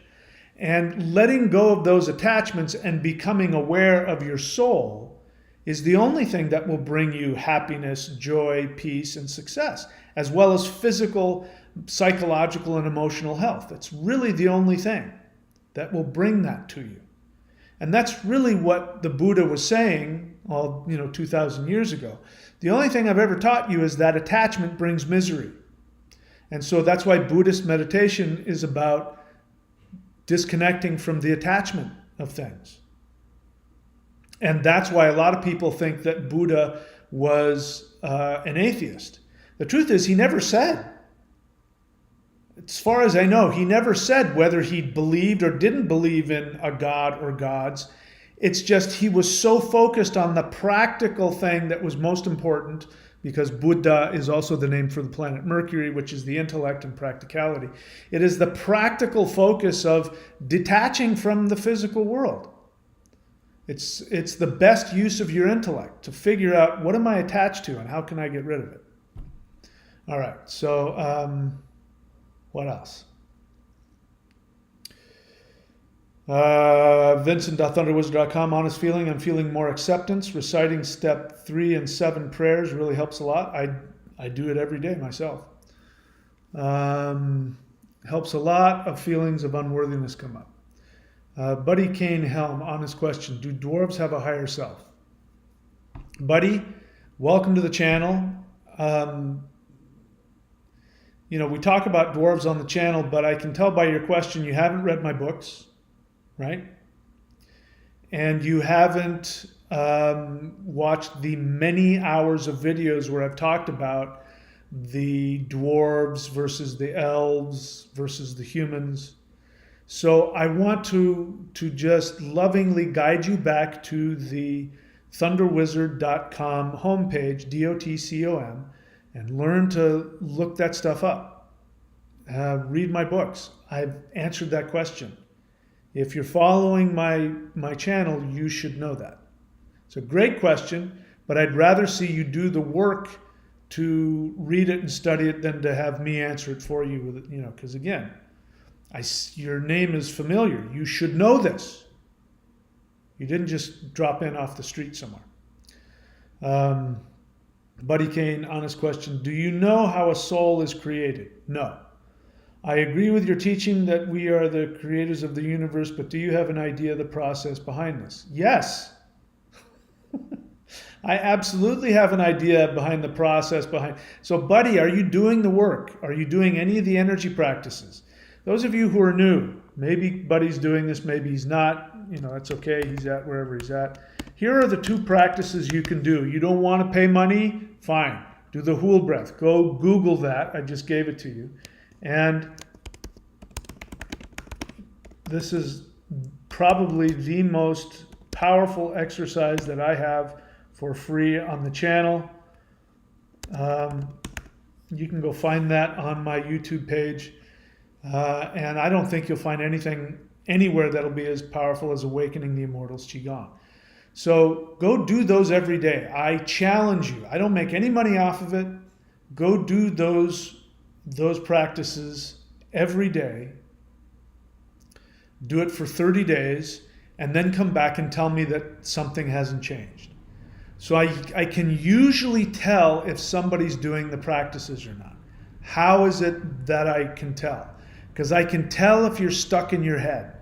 And letting go of those attachments and becoming aware of your soul is the only thing that will bring you happiness, joy, peace, and success, as well as physical, psychological, and emotional health. It's really the only thing that will bring that to you. And that's really what the Buddha was saying 2,000 years ago. The only thing I've ever taught you is that attachment brings misery. And so that's why Buddhist meditation is about disconnecting from the attachment of things. And that's why a lot of people think that Buddha was an atheist. The truth is, he never said. As far as I know, he never said whether he believed or didn't believe in a god or gods. It's just he was so focused on the practical thing that was most important, because Buddha is also the name for the planet Mercury, which is the intellect and practicality. It is the practical focus of detaching from the physical world. It's the best use of your intellect to figure out, what am I attached to and how can I get rid of it? All right, so what else? Vincent.thunderwizard.com, honest feeling. I'm feeling more acceptance. Reciting step 3 and 7 prayers really helps a lot. I do it every day myself. Helps a lot of feelings of unworthiness come up. Buddy Kane Helm, honest question. Do dwarves have a higher self? Buddy, welcome to the channel. We talk about dwarves on the channel, but I can tell by your question you haven't read my books. Right? And you haven't watched the many hours of videos where I've talked about the dwarves versus the elves versus the humans. So I want to just lovingly guide you back to the thunderwizard.com homepage, DOTCOM, and learn to look that stuff up. Read my books. I've answered that question. If you're following my channel, you should know that. It's a great question, but I'd rather see you do the work to read it and study it than to have me answer it for you. Because again, your name is familiar. You should know this. You didn't just drop in off the street somewhere. Buddy Kane, honest question. Do you know how a soul is created? No. I agree with your teaching that we are the creators of the universe, but do you have an idea of the process behind this? Yes. I absolutely have an idea behind the process behind. So buddy, are you doing the work? Are you doing any of the energy practices? Those of you who are new, maybe Buddy's doing this, maybe he's not. That's okay. He's at wherever he's at. Here are the 2 practices you can do. You don't want to pay money? Fine. Do the Hool breath. Go Google that. I just gave it to you. And this is probably the most powerful exercise that I have for free on the channel. You can go find that on my YouTube page. And I don't think you'll find anything anywhere that'll be as powerful as Awakening the Immortals Qigong. So go do those every day. I challenge you. I don't make any money off of it. Go do those practices every day. Do it for 30 days and then come back and tell me that something hasn't changed. So I can usually tell if somebody's doing the practices or not. How is it that I can tell? Because I can tell if you're stuck in your head.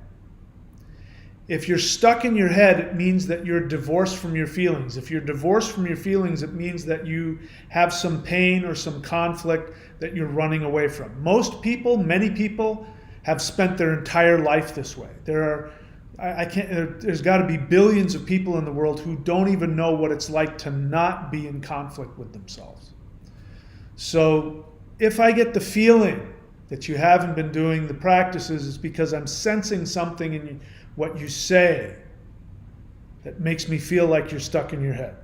If you're stuck in your head, it means that you're divorced from your feelings. If you're divorced from your feelings, it means that you have some pain or some conflict that you're running away from. Most people, many people, have spent their entire life this way. There's got to be billions of people in the world who don't even know what it's like to not be in conflict with themselves. So if I get the feeling that you haven't been doing the practices, it's because I'm sensing something in what you say that makes me feel like you're stuck in your head.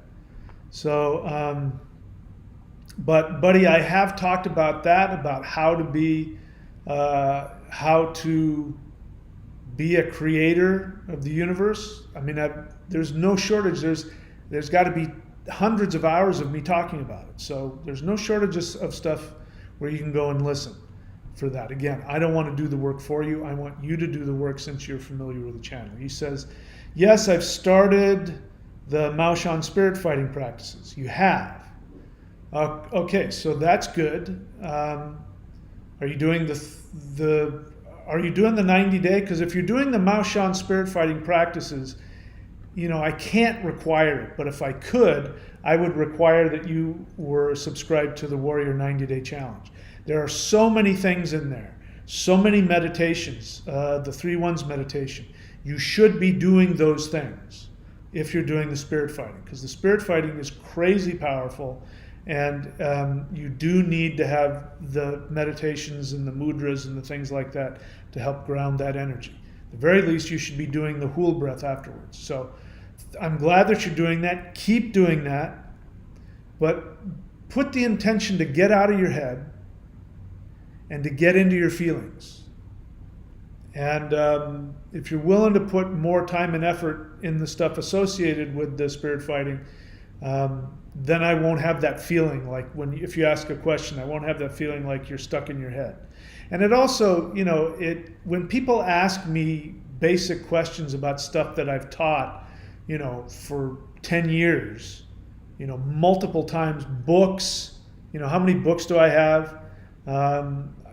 So, but buddy, I have talked about that, about how to be a creator of the universe. I mean, there's no shortage. There's got to be hundreds of hours of me talking about it. So there's no shortage of stuff where you can go and listen for that. Again, I don't want to do the work for you. I want you to do the work since you're familiar with the channel. He says, yes, I've started the Maoshan spirit fighting practices. You have. Okay, so that's good. Are you doing the 90-day? Because if you're doing the Maoshan spirit fighting practices, I can't require it, but if I could, I would require that you were subscribed to the Warrior 90-Day Challenge. There are so many things in there, so many meditations, the 3-1s meditation. You should be doing those things if you're doing the spirit fighting, because the spirit fighting is crazy powerful, and you do need to have the meditations and the mudras and the things like that to help ground that energy. At the very least, you should be doing the Hul breath afterwards. So I'm glad that you're doing that. Keep doing that, but put the intention to get out of your head and to get into your feelings. And if you're willing to put more time and effort in the stuff associated with the spirit fighting, then I won't have that feeling like if you ask a question, I won't have that feeling like you're stuck in your head. And it also, when people ask me basic questions about stuff that I've taught, for 10 years, multiple times, books, how many books do I have?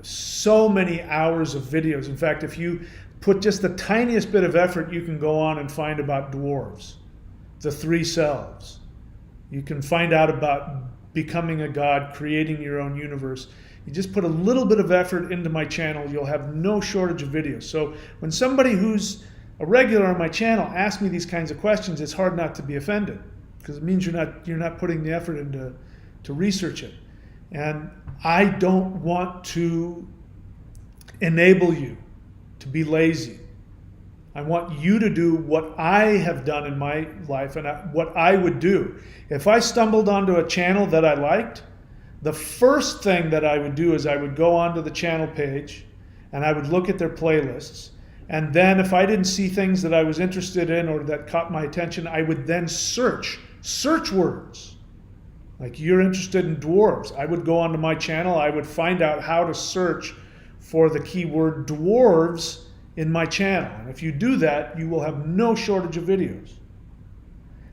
So many hours of videos. In fact, if you put just the tiniest bit of effort, you can go on and find about dwarves, the 3 selves. You can find out about becoming a god, creating your own universe. You just put a little bit of effort into my channel, you'll have no shortage of videos. So when somebody who's a regular on my channel asks me these kinds of questions, it's hard not to be offended, because it means you're not putting the effort into to research it. And I don't want to enable you to be lazy. I want you to do what I have done in my life and what I would do. If I stumbled onto a channel that I liked, the first thing that I would do is I would go onto the channel page and I would look at their playlists. And then if I didn't see things that I was interested in or that caught my attention, I would then search words. Like, you're interested in dwarves. I would go onto my channel. I would find out how to search for the keyword dwarves in my channel. And if you do that, you will have no shortage of videos.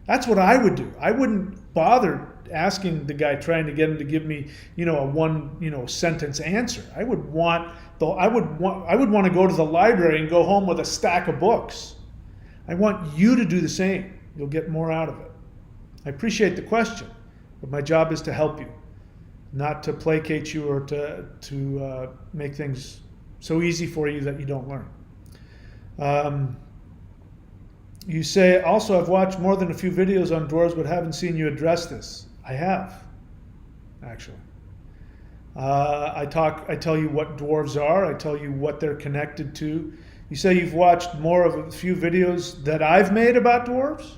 That's what I would do. I wouldn't bother asking the guy, trying to get him to give me, a one, sentence answer. I would want to go to the library and go home with a stack of books. I want you to do the same. You'll get more out of it. I appreciate the question, but my job is to help you, not to placate you or to make things so easy for you that you don't learn. You say, also, I've watched more than a few videos on dwarves, but haven't seen you address this. I have, actually. I tell you what dwarves are. I tell you what they're connected to. You say you've watched more of a few videos that I've made about dwarves?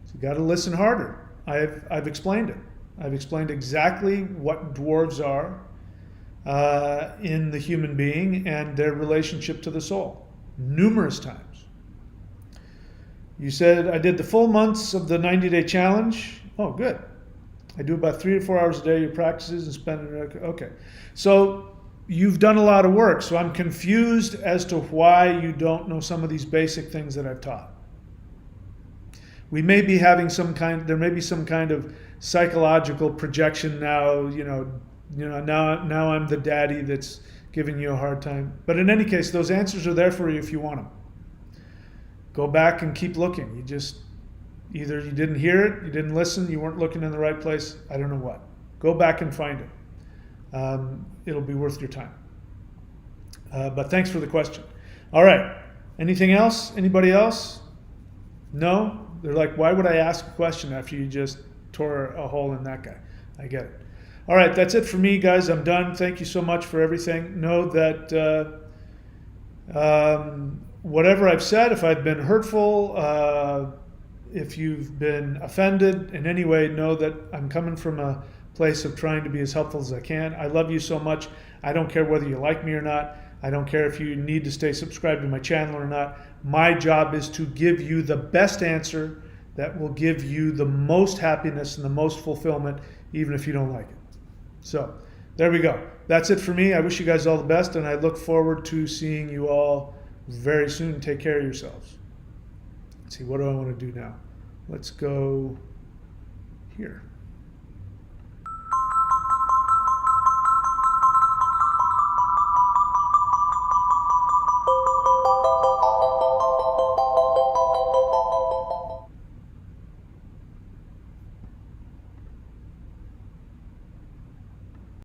So you got to listen harder. I've explained it. I've explained exactly what dwarves are in the human being and their relationship to the soul, numerous times. You said, I did the full months of the 90-day challenge. Oh, good. I do about 3 to 4 hours a day, your practices, and spend it. Okay. So you've done a lot of work. So I'm confused as to why you don't know some of these basic things that I've taught. We may be having there may be some kind of psychological projection now, now I'm the daddy that's giving you a hard time. But in any case, those answers are there for you if you want them. go back and keep looking. You just, either you didn't hear it, you didn't listen, you weren't looking in the right place, I don't know what. Go back and find it. It'll be worth your time. But thanks for the question. All right. Anything else? Anybody else? No? They're like, why would I ask a question after you just tore a hole in that guy? I get it. All right, that's it for me, guys. I'm done. Thank you so much for everything. Know that whatever I've said, if I've been hurtful, if you've been offended in any way, know that I'm coming from a place of trying to be as helpful as I can. I love you so much. I don't care whether you like me or not. I don't care if you need to stay subscribed to my channel or not. My job is to give you the best answer that will give you the most happiness and the most fulfillment, even if you don't like it. So there we go. That's it for me. I wish you guys all the best, and I look forward to seeing you all very soon. Take care of yourselves. Let's see, what do I want to do now? Let's go here.